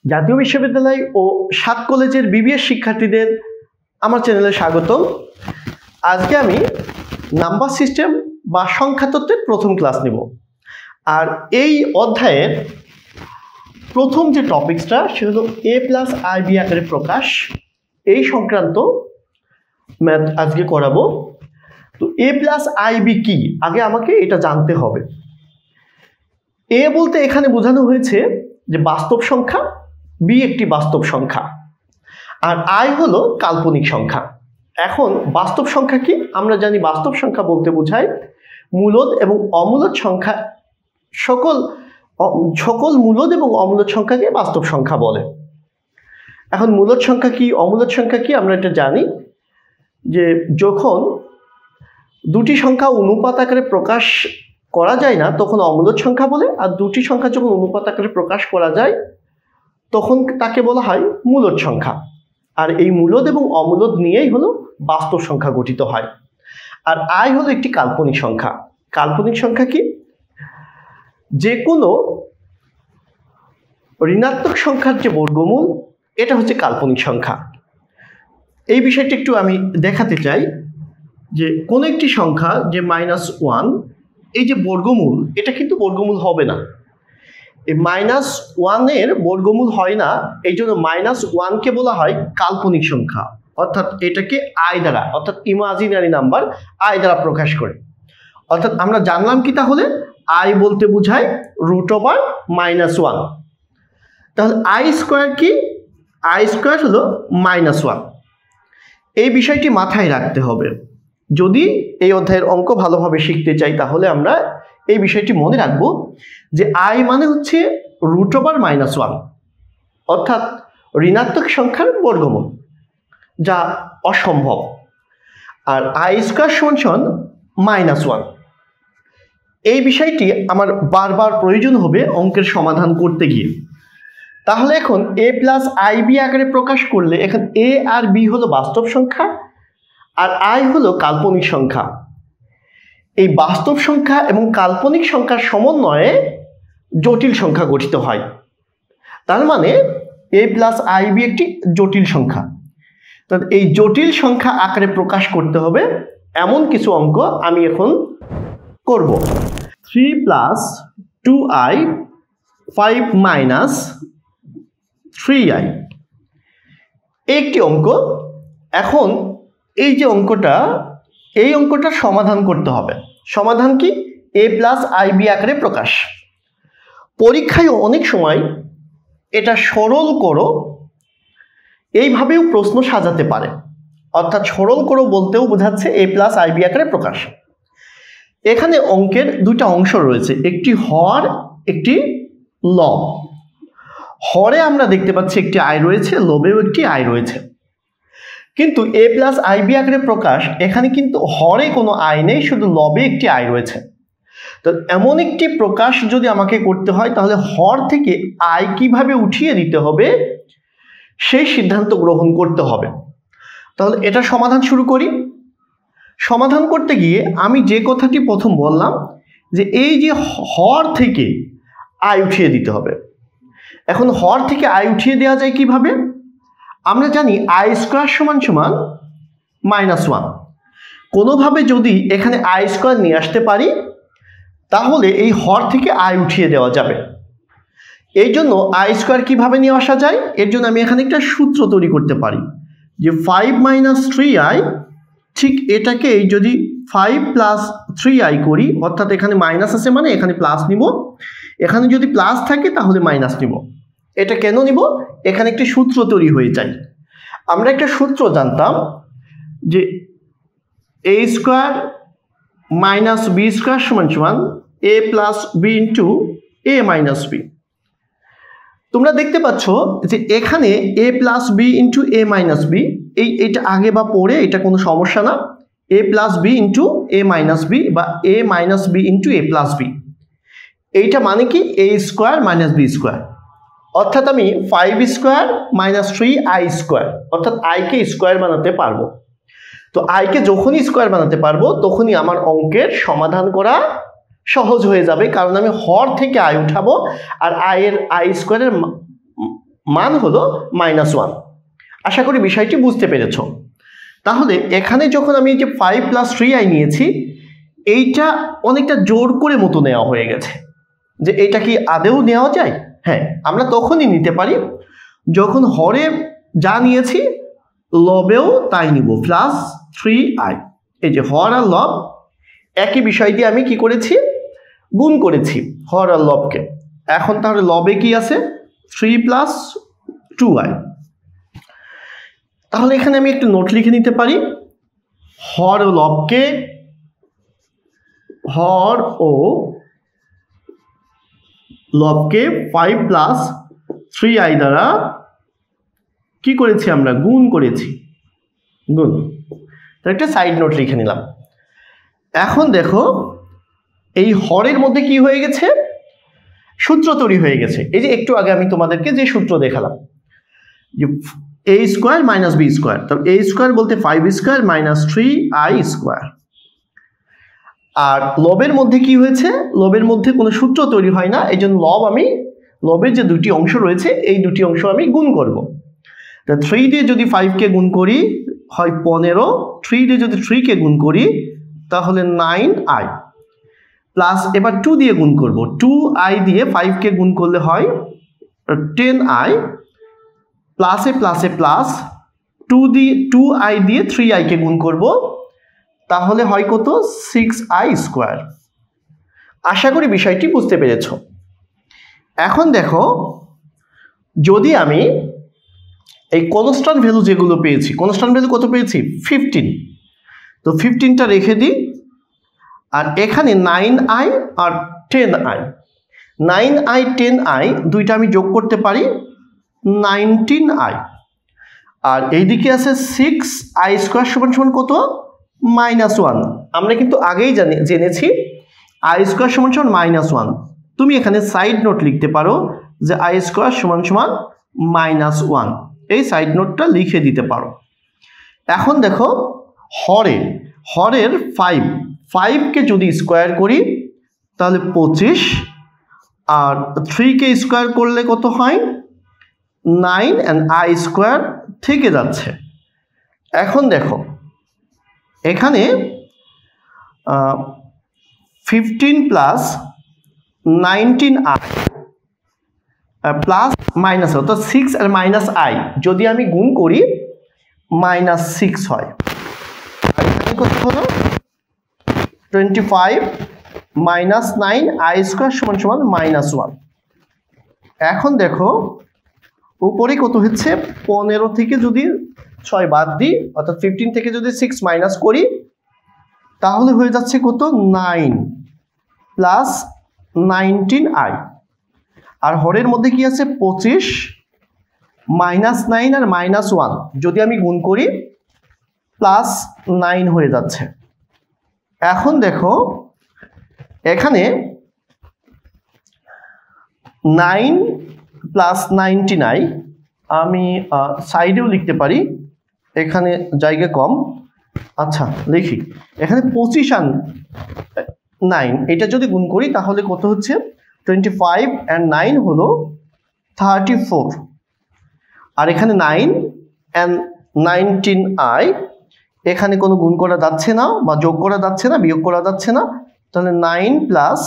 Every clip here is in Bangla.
জাতীয় বিশ্ববিদ্যালয় ও ৭ কলেজের বিবিএস শিক্ষার্থীদের আমার চ্যানেলে স্বাগতম। আজকে আমি নাম্বার সিস্টেম বা সংখ্যা তত্ত্বের প্রথম ক্লাস নেব। আর এই অধ্যায়ের প্রথম যে টপিকসটা সেটা হলো a+ib আকারে প্রকাশ, এই সংক্রান্ত ম্যাথ আজকে করাবো। তো a+ib কি, আগে আমাকে এটা জানতে হবে। a বলতে এখানে বোঝানো হয়েছে যে বাস্তব সংখ্যা, b একটি বাস্তব সংখ্যা, আর i হলো কাল্পনিক সংখ্যা। এখন বাস্তব সংখ্যা কি? আমরা জানি বাস্তব সংখ্যা বলতে বোঝায় মূলদ এবং অমূলদ সংখ্যা, সকল মূলদ এবং অমূলদ সংখ্যাকে বাস্তব সংখ্যা বলে। এখন মূলদ সংখ্যা কি, অমূলদ সংখ্যা কি আমরা এটা জানি যে যখন দুটি সংখ্যা অনুপাত আকারে প্রকাশ করা যায় না তখন অমূলদ সংখ্যা বলে, আর দুটি সংখ্যা যখন অনুপাত আকারে প্রকাশ করা যায় তখন তাকে বলা হয় মূলদ সংখ্যা। আর এই মূলদ এবং অমূলদ নিয়েই হলো বাস্তব সংখ্যা গঠিত হয়। আর i হলো একটি কাল্পনিক সংখ্যা। কাল্পনিক সংখ্যা কি? যে কোনো ঋণাত্মক সংখ্যার যে বর্গমূল, এটা হচ্ছে কাল্পনিক সংখ্যা। এই বিষয়টি একটু আমি দেখাতে চাই যে কোনো একটি সংখ্যা যে -1, এই যে বর্গমূল, এটা কিন্তু বর্গমূল হবে না। এই -1 এর বর্গমূল হয় না, এই জন্য -1 কে বলা হয় কাল্পনিক সংখ্যা, অর্থাৎ এটাকে i দ্বারা, অর্থাৎ ইমাজিনারি নাম্বার i দ্বারা প্রকাশ করে। অর্থাৎ আমরা জানলাম কি তাহলে i বলতে বোঝায় √1। তাহলে i স্কয়ার কি? i স্কয়ার হলো -1। এই বিষয়টি মাথায় রাখতে হবে। যদি এই অধ্যায়ের অঙ্ক ভালোভাবে শিখতে চাই তাহলে আমরা এই বিষয়টি মনে রাখবো যে i মানে হচ্ছে √1, অর্থাৎ ঋণাত্মক সংখ্যার বর্গমূল, যা অসম্ভব। আর i স্কয়ার সমান -1। এই বিষয়টি আমার বারবার প্রয়োজন হবে অঙ্কের সমাধান করতে গিয়ে। তাহলে এখন a+ib আকারে প্রকাশ করলে এখন a আর b হলো বাস্তব সংখ্যা আর i হলো কাল্পনিক সংখ্যা। এই বাস্তব সংখ্যা এবং কাল্পনিক সংখ্যার সমন্বয়ে জটিল সংখ্যা গঠিত হয়। তার মানে a+ib একটি জটিল সংখ্যা। তো এই জটিল সংখ্যা আকারে প্রকাশ করতে হবে এমন কিছু অঙ্ক আমি এখন করব। 3 + 2i 5 - 3i, একটি অঙ্ক। এখন এই যে অঙ্কটা, এই অঙ্কটার সমাধান করতে হবে। সমাধান কি? a+ib আকারে প্রকাশ। পরীক্ষায় অনেক সময় এটা সরল করো এইভাবেও প্রশ্ন সাজাতে পারে, অর্থাৎ সরল করো বলতেও বোঝাচ্ছে a+ib আকারে প্রকাশ। এখানে অঙ্কের দুইটা অংশ রয়েছে, একটি হর, একটি লব। হরে আমরা দেখতে পাচ্ছি একটি i রয়েছে, লবেও একটি i রয়েছে। কিন্তু a+ib আকারে প্রকাশ, এখানে কিন্তু হরে কোনো i নেই, শুধু লবে একটি i রয়েছে। তো এমন একটি প্রকাশ যদি আমাকে করতে হয় তাহলে হর থেকে i কিভাবে উঠিয়ে দিতে হবে সেই সিদ্ধান্ত গ্রহণ করতে হবে। তাহলে এটা সমাধান শুরু করি। সমাধান করতে গিয়ে আমি যে কথাটি প্রথম বললাম যে এই যে হর থেকে i উঠিয়ে দিতে হবে। এখন হর থেকে i উঠিয়ে দেওয়া যায় কিভাবে? আমরা জানি i স্কয়ার সমান -1। কোনোভাবে যদি এখানে i স্কয়ার নিয়ে আসতে পারি তাহলে এই হর থেকে i উঠিয়ে দেওয়া যাবে। এই জন্য i স্কয়ার কিভাবে নিয়ে আসা যায়, এর জন্য আমি এখানে একটা সূত্র তৈরি করতে পারি যে 5 - 3i, ঠিক এটাকে যদি 5 + 3i করি, অর্থাৎ এখানে মাইনাস আছে মানে এখানে প্লাস নিব, এখানে যদি প্লাস থাকে তাহলে মাইনাস নিব। এটা কেন নিব? এখানে একটি সূত্র তৈরি হয়ে যায়। আমরা একটা সূত্র জানতাম যে a স্কয়ার - b স্কয়ার সমান a + b * a - b। তোমরা দেখতে পাচ্ছ যে এখানে a + b * a - b, এইটা আগে বা পরে এটা কোনো সমস্যা না। a + b * a - b বা a - b * a + b, এইটা মানে কি a স্কয়ার - b স্কয়ার। অর্থাৎ আমি 5 স্কয়ার - 3i স্কয়ার, অর্থাৎ i কে স্কয়ার বানাতে পারবো। তো i কে যখনই স্কয়ার বানাতে পারবো তখনই আমার অঙ্কের সমাধান করা সহজ হয়ে যাবে, কারণ আমি হর থেকে i উঠাবো আর i স্কয়ারের মান হলো -1। আশা করি বিষয়টি বুঝতে পেরেছ। তাহলে এখানে যখন আমি এই যে 5 + 3i নিয়েছি, এইটা অনেকটা জোর করে মতো নেওয়া হয়ে গেছে। যে এটা কি আদেও নেওয়া যায়? হ্যাঁ, আমরা তখনই নিতে পারি যখন হরে যা নিয়েছি লবেও তাই নিব, +3i। এই যে হর আর লব একই বিষয় দিয়ে আমি কি করেছি, গুণ করেছি হর আর লবকে। এখন তাহলে লবে কি আছে, 3 + 2i। তাহলে এখানে আমি একটু নোট লিখে নিতে পারি, হর ও লবকে, হর ও লবকে 5 + 3i দ্বারা কি করেছি, আমরা গুণ করেছি, গুণ। একটা সাইড নোট লিখে নিলাম। এখন দেখো এই হরের মধ্যে কি হয়ে গেছে, সূত্র তৈরি হয়ে গেছে। এই যে একটু আগে আমি তোমাদেরকে যে সূত্র দেখালাম, যে a² - b², তাহলে a² বলতে 5² - 3i²। আর লবের মধ্যে কি হয়েছে, লবের মধ্যে কোনো সূত্র তৈরি হয় না, এই জন্য লবের যে দুটি অংশ রয়েছে এই দুটি অংশ আমি গুণ করব। তা 3 দিয়ে যদি 5কে গুণ করি হয় 15, 3 দিয়ে যদি 3কে গুণ করি তাহলে 9i, প্লাস এবার 2 দিয়ে গুণ করব, 2i দিয়ে 5কে গুণ করলে হয় 10i, প্লাসে প্লাসে প্লাস 2i দিয়ে 3i-কে গুণ করব, তাহলে হয় কত, 6i²। আশা করি বিষয়টি বুঝতে পেরেছ। এখন দেখো, যদি আমি এই কনস্ট্যান্ট ভ্যালু যেগুলো পেয়েছি, কনস্ট্যান্ট ভ্যালু কত পেয়েছি, 15, তো 15টা রেখে দিই। আর এখানে 9i আর 10i, 9i 10i দুইটা আমি যোগ করতে পারি 19i। আর এইদিকে আছে 6i² = কত, -1। আমরা কিন্তু আগেই জেনেছি i² = -1। তুমি এখানে সাইড নোট লিখতে পারো যে i² = -1, এই সাইড নোটটা লিখে দিতে পারো। এখন দেখো হরের 5কে যদি স্কোয়ার করি তাহলে 25, আর 3কে স্কোয়ার করলে কত হয়, 9, and i² থেকে যাচ্ছে। এখন দেখো এখানে 15 + 19i প্লাস মাইনাস, অর্থাৎ 6 আর -i যদি আমি গুণ করি -6 হয়। আর এখানে কত হলো, 25 - 9i² = -1। এখন দেখো উপরে কত হচ্ছে, 15 থেকে যদি 6 বাদ দিই, অর্থাৎ 15 থেকে যদি 6 মাইনাস করি তাহলে হয়ে যাচ্ছে কত, 9 + 19i। আর হরের মধ্যে কি আছে, 25 -9 আর -1 যদি আমি গুণ করি +9 হয়ে যাচ্ছে। এখন দেখো এখানে 9 + 19i আমি সাইডেও লিখতে পারি, এখানে জায়গা কম। আচ্ছা লিখি, এখানে 25 আর 9 এটা যদি গুণ করি তাহলে কত হচ্ছে, 25 and 9 হলো 34। আর এখানে 9 and 19i, এখানে কোনো গুণ করা যাচ্ছে না, বা যোগ করা যাচ্ছে না, বিয়োগ করা যাচ্ছে না, তাহলে 9 +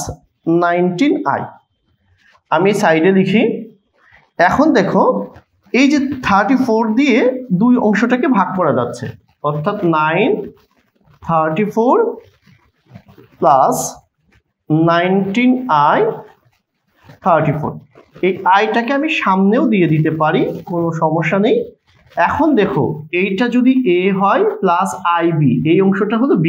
19i আমি সাইডে লিখি। এখন দেখো এই যে 34 দিয়ে দুই অংশটাকে ভাগ করা যাচ্ছে, অর্থাৎ 9 34 + 19i 34। এই আইটাকে আমি সামনেও দিয়ে দিতে পারি, কোনো সমস্যা নেই। এখন দেখো এইটা যদি a হয় প্লাস ib, এই অংশটা হলো b,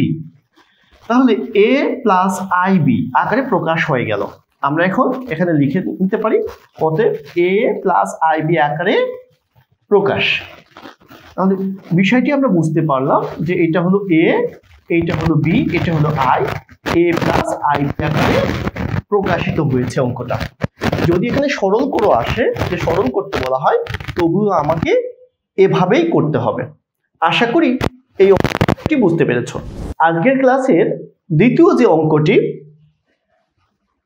তাহলে a + ib আকারে প্রকাশ হয়ে গেল। আমরা এখন এখানে লিখে নিতে পারি অতএব a + ib আকারে প্রকাশ। তাহলে বিষয়টি আমরা বুঝতে পারলাম যে এটা হলো a, এইটা হলো b, এটা হলো i, a + ib আকারে প্রকাশিত হয়েছে অঙ্কটা। যদি এখানে সরল করে আসে, যে সরল করতে বলা হয়, তবুও আমাকে এভাবেই করতে হবে। আশা করি এই অঙ্কটি বুঝতে পেরেছো। আজকের ক্লাসের দ্বিতীয় যে অঙ্কটি,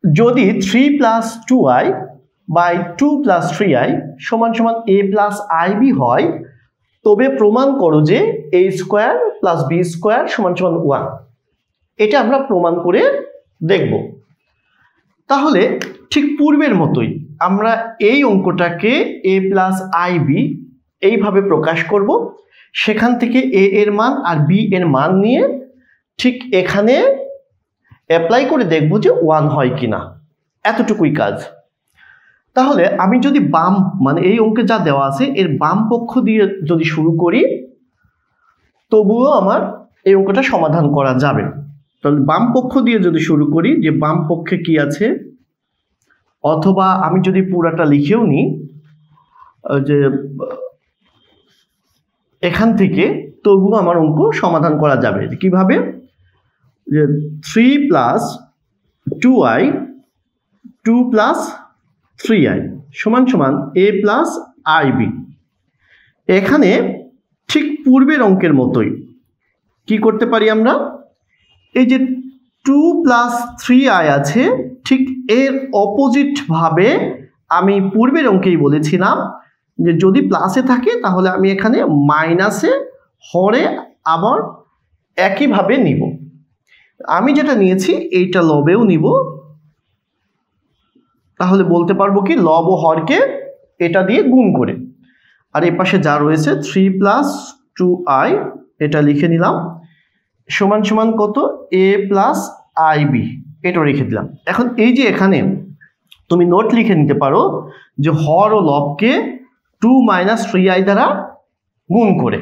যদি 3 + 2i বাই 2 প্লাস 3i সমান সমান a প্লাস ib হয়, তবে প্রমাণ করো যে a square plus b square সমান সমান 1। এটা আমরা প্রমাণ করে দেখব। তাহলে ঠিক পূর্বের মতোই আমরা এই অঙ্কটাকে a প্লাস ib এইভাবে প্রকাশ করব। সেখান থেকে a এর মান আর b এর মান নিয়ে ঠিক এখানে অ্যাপ্লাই করে দেখব যে 1 হয় কিনা, এতটুকুই কাজ। তাহলে আমি যদি বাম মানে এই অঙ্কে যা দেওয়া আছে এর বাম পক্ষ দিয়ে যদি শুরু করি তবুও আমার এই অঙ্কটা সমাধান করা যাবে। তাহলে বাম পক্ষ দিয়ে যদি শুরু করি যে বাম পক্ষে কি আছে, অথবা আমি যদি পুরাটা লিখেও নিই যে এখান থেকে, তবুও আমার অঙ্ক সমাধান করা যাবে। কিভাবে? যে 3 প্লাস 2i 2 প্লাস 3i সমান সমান a প্লাস ib। এখানে ঠিক পূর্বের অঙ্কের মতোই কি করতে পারি আমরা, এই যে 2 প্লাস 3i আছে ঠিক এর অপোজিট ভাবে আমি পূর্বের অঙ্কেই বলেছিলাম যে যদি প্লাসে থাকে তাহলে আমি এখানে মাইনাসে হরে আবার একইভাবে নিব। আমি যেটা নিয়েছি এইটা লবেও নিব, তাহলে বলতে পারবো কি লব ও হরকে এটা দিয়ে গুণ করে। আর এই পাশে যা রয়েছে 3 প্লাস 2i এটা লিখে নিলাম সমান সমান কত a প্লাস ib, এটা রেখে দিলাম। এখন এই যে এখানে তুমি নোট লিখে নিতে পারো যে হর ও লবকে 2 মাইনাস 3i দ্বারা গুণ করে,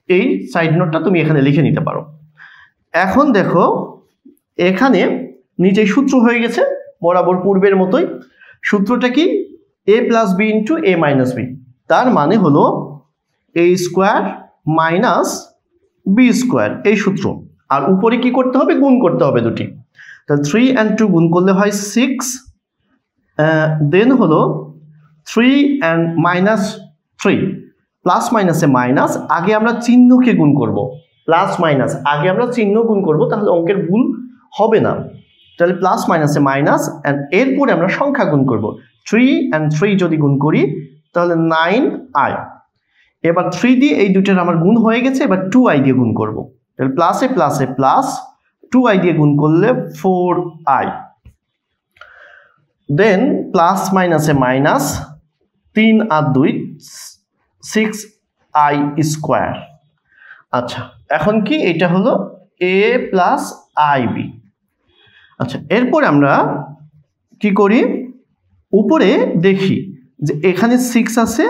এই সাইড নোটটা তুমি এখানে লিখে নিতে পারো। এখন দেখো এখানে নিচেই সূত্র হয়ে গেছে বরাবর পূর্বের মতোই। সূত্রটা কি? a plus B into a minus B, তার মানে হলো a square minus B square, এই সূত্র। আর উপরে কি করতে হবে? গুণ করতে হবে দুটি। তাহলে 3 and 2 গুণ করলে হয় 6, দেন হলো 3 and মাইনাস 3, প্লাস মাইনাসে মাইনাস, আগে আমরা চিহ্নকে গুণ করব, প্লাস মাইনাস আগে আমরা চিহ্ন গুণ করব, তাহলে অঙ্কের ভুল হবে না। তাহলে প্লাস মাইনাসে মাইনাস, অ্যান্ড এরপরে আমরা সংখ্যা গুণ করব। 3 and 3 যদি গুণ করি তাহলে 9i। এবার 3 দিয়ে এই দুইটার আমার গুণ হয়ে গেছে, এবার 2i দিয়ে গুণ করব। তাহলে প্লাসে প্লাসে প্লাস, 2i দিয়ে গুণ করলে 4i, দেন প্লাস মাইনাসে মাইনাস, 3 আর 2 6i স্কোয়ার। আচ্ছা, এখন কি এটা হলো a প্লাস ib। আচ্ছা, এরপর আমরা কি করি, উপরে দেখি যে এখানে 6 আছে,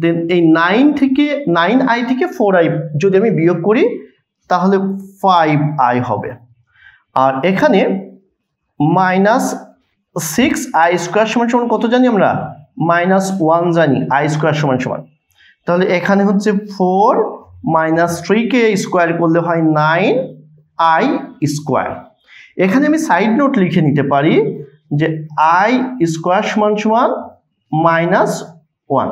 দেন এই 9i থেকে 4i যদি আমি বিয়োগ করি তাহলে 5i হবে। আর এখানে মাইনাস 6i স্কোয়ার সমান সমান কত জানি আমরা? -1 জানি i স্কোয়ার সমান সমান। তাহলে এখানে হচ্ছে 4 মাইনাস 3কে স্কোয়ার করলে হয় 9i স্কোয়ার। এখানে আমি সাইড নোট লিখে নিতে পারি যে i স্কোয়ার সমান সমান -1।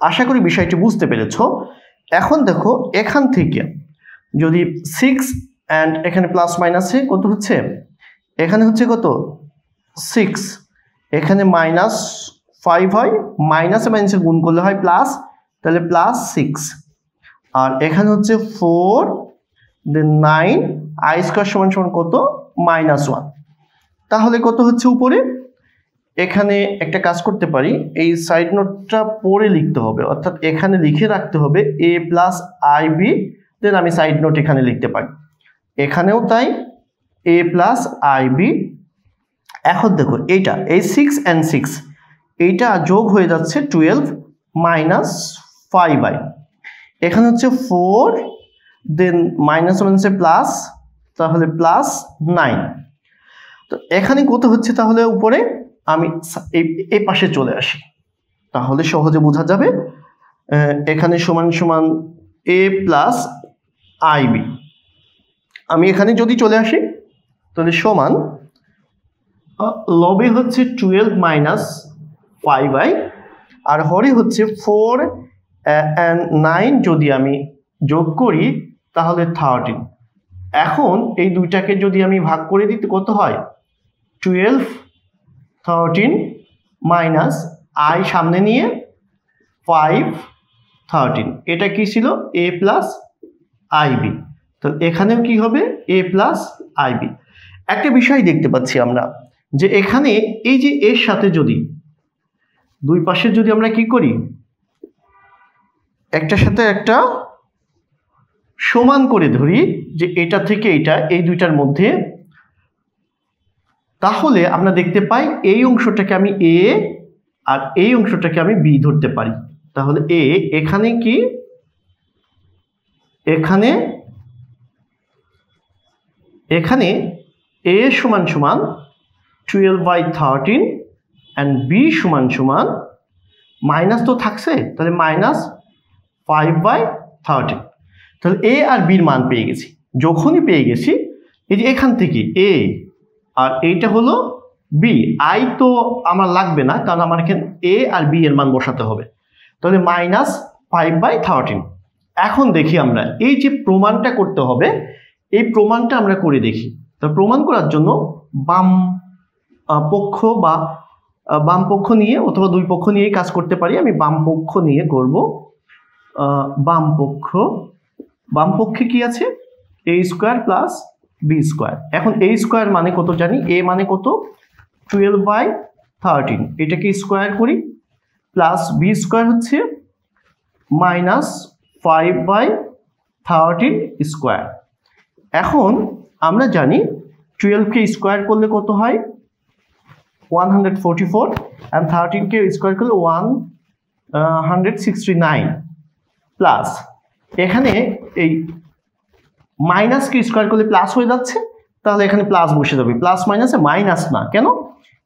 আশা করি বিষয়টি বুঝতে পেরেছ। এখন দেখো এখান থেকে যদি 6 অ্যান্ড এখানে প্লাস মাইনাসে কত হচ্ছে, এখানে হচ্ছে কত 6, এখানে -5 হয়, মাইনাসে মাইনাসে গুণ করলে হয় প্লাস, তাহলে +6, আর এখানে হচ্ছে 4 দেন 9i স্কোয়ার সমান সমান কত -1। তাহলে কত হচ্ছে উপরে? এখানে একটা কাজ করতে পারি, এই সাইড নোটটা পরে লিখতে হবে, অর্থাৎ এখানে লিখে রাখতে হবে a প্লাস ib, দেন আমি সাইড নোট এখানে লিখতে পারি, এখানেও তাই a প্লাস ib। এখন দেখো এইটা এই 6 and 6 এইটা যোগ হয়ে যাচ্ছে 12 মাইনাস 5i, এখানে হচ্ছে 4 দেন মাইনাস মাইনাসে প্লাস, তাহলে +9। তো এখানে কত হচ্ছে তাহলে উপরে? আমি এই পাশে চলে আসি, তাহলে সহজে বোঝা যাবে। এখানে সমান সমান a প্লাস ib, আমি এখানে যদি চলে আসি তাহলে সমান লবে হচ্ছে 12 মাইনাস 5i, আর হরে হচ্ছে 4 and 9 যদি আমি যোগ করি তাহলে 13। এখন এই দুইটাকে যদি আমি ভাগ করে দিতে কত হয়? 12 13 মাইনাস আই সামনে নিয়ে 5 13, এটা কি ছিল a প্লাস আইবি। তো এখানেও কি হবে a প্লাস আইবি। একটা বিষয় দেখতে পাচ্ছি আমরা যে এখানে এই যে এর সাথে যদি দুই পাশে যদি আমরা কি করি একটার সাথে একটা সমান করে ধরি যে এটা থেকে এটা এই দুইটার মধ্যে, তাহলে আমরা দেখতে পাই এই অংশটাকে আমি a আর এই অংশটাকে আমি b ধরতে পারি। তাহলে a এখানে কি এখানে a সমান সমান 12/13 and b সমান সমান মাইনাস তো থাকছে, তাহলে মাইনাস 5/13। তাহলে a আর b এর মান পেয়ে গেছি। যখনই পেয়ে গেছি এই যে এখান থেকে a আর এইটা হলো b, i তো আমার লাগবে না কারণ আমার এখানে a আর b এর মান বসাতে হবে। তাহলে মাইনাস 5/13। এখন দেখি আমরা এই যে প্রমাণটা করতে হবে, এই প্রমাণটা আমরা করে দেখি। তো প্রমাণ করার জন্য বাম পক্ষ নিয়ে অথবা দুই পক্ষ নিয়ে কাজ করতে পারি। আমি বাম পক্ষ নিয়ে করব। বাম পক্ষে কি আছে a square plus b square. এখন a স্কয়ার মানে কত জানি, a মানে কত 12/13, এটাকে স্কয়ার করি, প্লাস b স্কয়ার হচ্ছে মাইনাস 5/13 স্কয়ার। এখন আমরা জানি 12কে স্কয়ার করলে কত হয় 144, and 13কে স্কয়ার করলে 169, প্লাস এখানে এই মাইনাসকে স্কয়ার করলে প্লাস হয়ে যাচ্ছে, তাহলে এখানে প্লাস বসে যাবে। প্লাস মাইনাসে মাইনাস না, কেন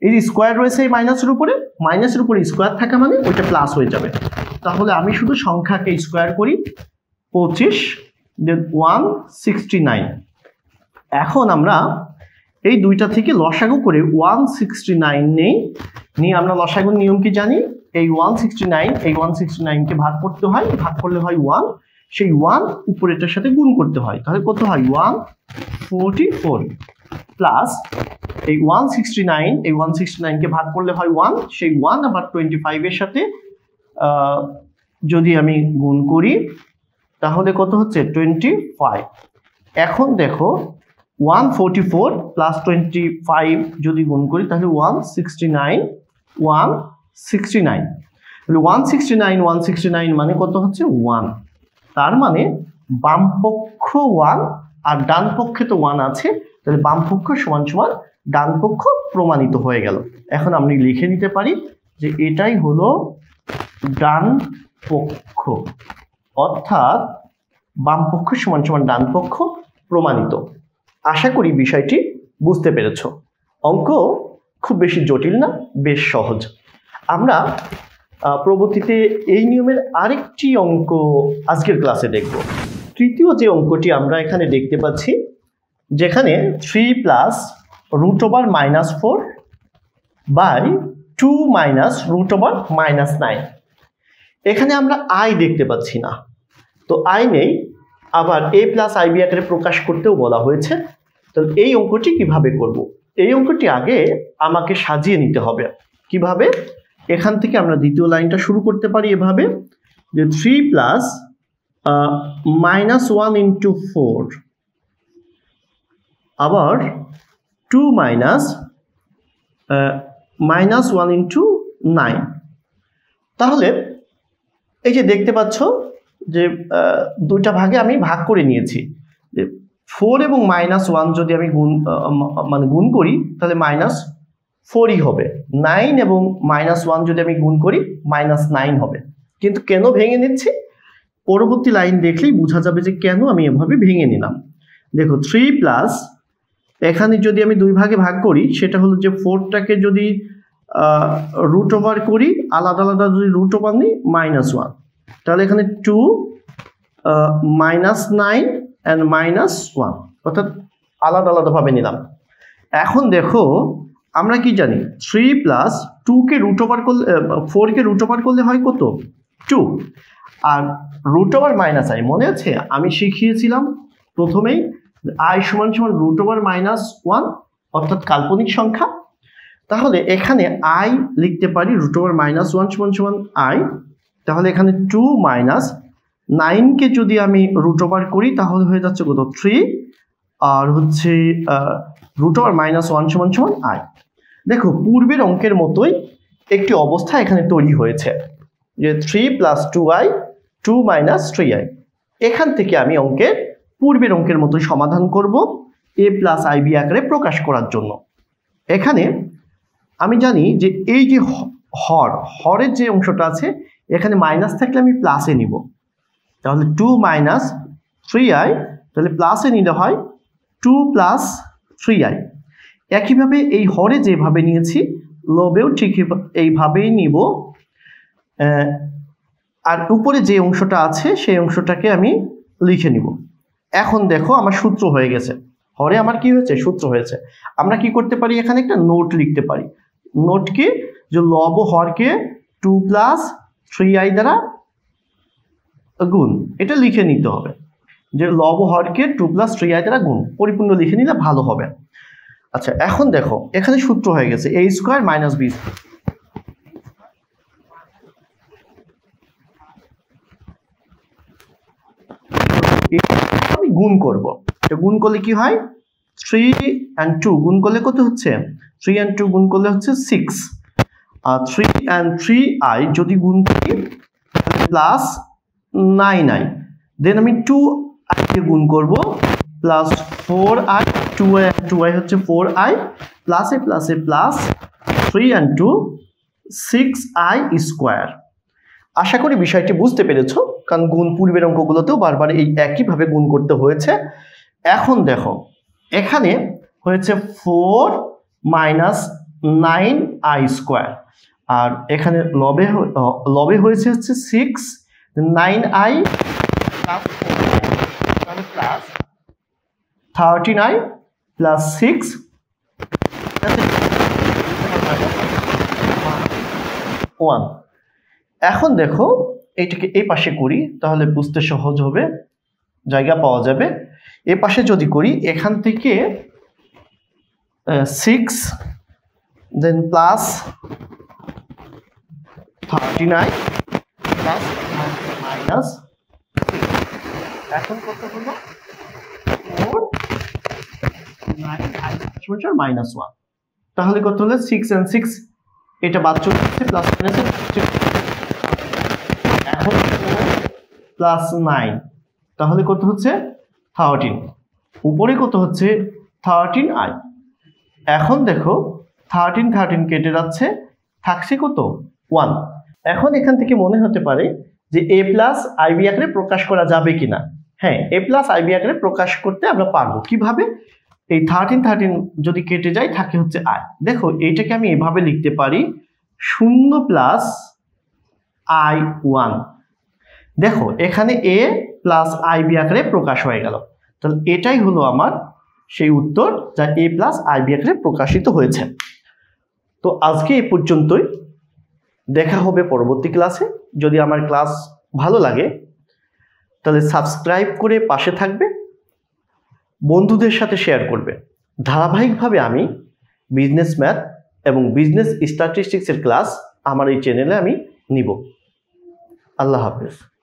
এই যে স্কয়ার রয়েছে এই মাইনাসের উপরে স্কয়ার থাকা মানে ওইটা প্লাস হয়ে যাবে। তাহলে আমি শুধু সংখ্যাকে স্কয়ার করি 25 দেন 169। এখন আমরা এই দুইটা থেকে লসাগু করে 169 নিয়ে আমরা লসাগুর নিয়ম কি জানি, এই 169কে ভাগ করতে হয়, ভাগ করলে হয় 1, সেই 1 উপরেটার সাথে গুণ করতে হয়, তাহলে কত হয় 144, প্লাস এই 169কে ভাগ করলে হয় 1, সেই 1 আবার 25 এর সাথে যদি আমি গুণ করি তাহলে কত হচ্ছে 25। এখন দেখো 144 প্লাস 25 যদি গুণ করি তাহলে 169 মানে কত হচ্ছে 1। তার মানে বাম পক্ষ 1 আর ডান পক্ষে তো 1 আছে, তাহলে বাম পক্ষ সমান সমান ডান পক্ষ প্রমাণিত হয়ে গেল। এখন আমরা লিখে নিতে পারি যে এটাই হলো ডান পক্ষ, অর্থাৎ বাম পক্ষ সমান সমান ডান পক্ষ প্রমাণিত। আশা করি বিষয়টি বুঝতে পেরেছ। অঙ্ক খুব বেশি জটিল না, বেশ সহজ। আমরা পরবর্তীতে এই নিয়মের আরেকটি অঙ্ক আজকের ক্লাসে দেখব। তৃতীয় যে অঙ্কটি আমরা এখানে দেখতে পাচ্ছি, যেখানে 3 প্লাস √(-4) বাই 2 মাইনাস √(-9). এখানে আমরা আই দেখতে পাচ্ছি না, তো আই নেই, আবার a প্লাস আইবি আকারে প্রকাশ করতেও বলা হয়েছে। তো এই অঙ্কটি কিভাবে করব? এই অঙ্কটি আগে আমাকে সাজিয়ে নিতে হবে। কিভাবে? এখান থেকে আমরা দ্বিতীয় লাইনটা শুরু করতে পারি এভাবে যে 3 প্লাস -1 × 4 আবার 2 মাইনাস -1 × 9। তাহলে এই যে দেখতে পাচ্ছ যে দুইটা ভাগে আমি ভাগ করে নিয়েছি। 4 এবং -1 যদি আমি গুণ করি তাহলে -4ই হবে। 9 এবং -1 যদি আমি গুণ করি -9 হবে। কিন্তু কেন ভেঙে নিচ্ছি পরবর্তী লাইন দেখলেই বোঝা যাবে যে কেন আমি এভাবে ভেঙে নিলাম। দেখো 3 প্লাস এখানে যদি আমি দুই ভাগে ভাগ করি, সেটা হলো যে 4টাকে যদি √ওভার করি, আলাদা আলাদা যদি √ওভার নিই -1, তাহলে এখানে 2 -9 and -1, অর্থাৎ আলাদা আলাদাভাবে নিলাম। এখন দেখো আমরা কি জানি 3 প্লাস 2কে √ওভার করলে 4কে √ওভার করলে হয় কত 2, আর √-i মনে আছে আমি শিখিয়েছিলাম প্রথমেই i সমান সমান √-1 অর্থাৎ কাল্পনিক সংখ্যা। তাহলে এখানে আই লিখতে পারি √1 সমান সমান আই। তাহলে এখানে 2 মাইনাস 9কে যদি আমি √ করি তাহলে হয়ে যাচ্ছে কত 3, আর হচ্ছে √1 সমান সমান আই। দেখো পূর্বের অঙ্কের মতোই একটি অবস্থা এখানে তৈরি হয়েছে যে 3 + 2i 2 - 3i। এখান থেকে আমি পূর্বের অঙ্কের মতোই সমাধান করব a + ib আকারে প্রকাশ করার জন্য। এখানে আমি জানি যে এই যে হরের যে অংশটা আছে এখানে মাইনাস থাকলে আমি প্লাসে নিব, তাহলে 2 - 3i, তাহলে প্লাসে নিলে হয় 2 + 3i। একইভাবে এই হরে যেভাবে নিয়েছি লবেও ঠিক এইভাবেই নিব, আর উপরে যে অংশটা আছে সেই অংশটাকে আমি লিখে নিব। এখন দেখো আমার সূত্র হয়ে গেছে, হরে আমার কি হয়েছে সূত্র হয়েছে। আমরা কি করতে পারি এখানে একটা নোট লিখতে পারি। নোট কি, যে লব ও হরকে 2 + 3i দ্বারা গুণ, এটা লিখে নিতে হবে যে লব ও হরকে 2 + 3i দ্বারা গুণ, পরিপূর্ণ লিখে নিলে ভালো হবে। আচ্ছা এখন দেখো এখানে সূত্র হয়ে গেছে a² - b²। আমি গুণ করব, তো গুণ করলে কি হয় 3 and 2 গুণ করলে কত হচ্ছে 3 and 2 গুণ করলে হচ্ছে 6, আর 3 and 3i যদি গুণ করি প্লাস 9i, দেন আমি 2i কে গুণ করব প্লাস 4i, 2i হচ্ছে 4i, প্লাসে প্লাসে প্লাস 3 and 2 6i²। আশা করি বিষয়টি বুঝতে পেরেছো, কারণ গুণ পূর্বের অঙ্কগুলোতেও বারবার এই একইভাবে গুণ করতে হয়েছে। এখন দেখো এখানে হয়েছে 4 - 9i², আর এখানে লবে হয়েছে হচ্ছে 6, 9i প্লাস 13i প্লাস 6 1। এখন দেখো এইটাকে এই পাশে করি তাহলে বুঝতে সহজ হবে, জায়গা পাওয়া যাবে। এ পাশে যদি করি এখান থেকে 6 দেন প্লাস 39 প্লাস মাইনাস, এখন কত হলো 4 -1, তাহলে কত হলো 6 and 6 এটা বাদ চলে যাচ্ছে, প্লাস মাইনাস এখন প্লাস 9, তাহলে কত হচ্ছে 13, উপরে কত হচ্ছে 13i। এখন দেখো 13 কেটে যাচ্ছে, থাকছে কত 1। এখন এখান থেকে মনে হতে পারে যে a + ib আকারে প্রকাশ করা যাবে কিনা। হ্যাঁ, a + ib আকারে প্রকাশ করতে আমরা পারবো। কিভাবে, এই 13 যদি কেটে যায় থাকে হচ্ছে i। দেখো এইটাকে আমি এভাবে লিখতে পারি 0 + i1। দেখো এখানে a + ib আকারে প্রকাশ হয়ে গেল, তাহলে এটাই হলো আমার সেই উত্তর যা a + ib আকারে প্রকাশিত হয়েছে। তো আজকে এই পর্যন্তই, দেখা হবে পরবর্তী ক্লাসে। যদি আমার ক্লাস ভালো লাগে তাহলে সাবস্ক্রাইব করে পাশে থাকবে, বন্ধুদের সাথে শেয়ার করবে। ধারাবাহিকভাবে আমি বিজনেস ম্যাথ এবং বিজনেস স্ট্যাটিস্টিক্সের ক্লাস আমার এই চ্যানেলে আমি নিব। আল্লাহ হাফেজ।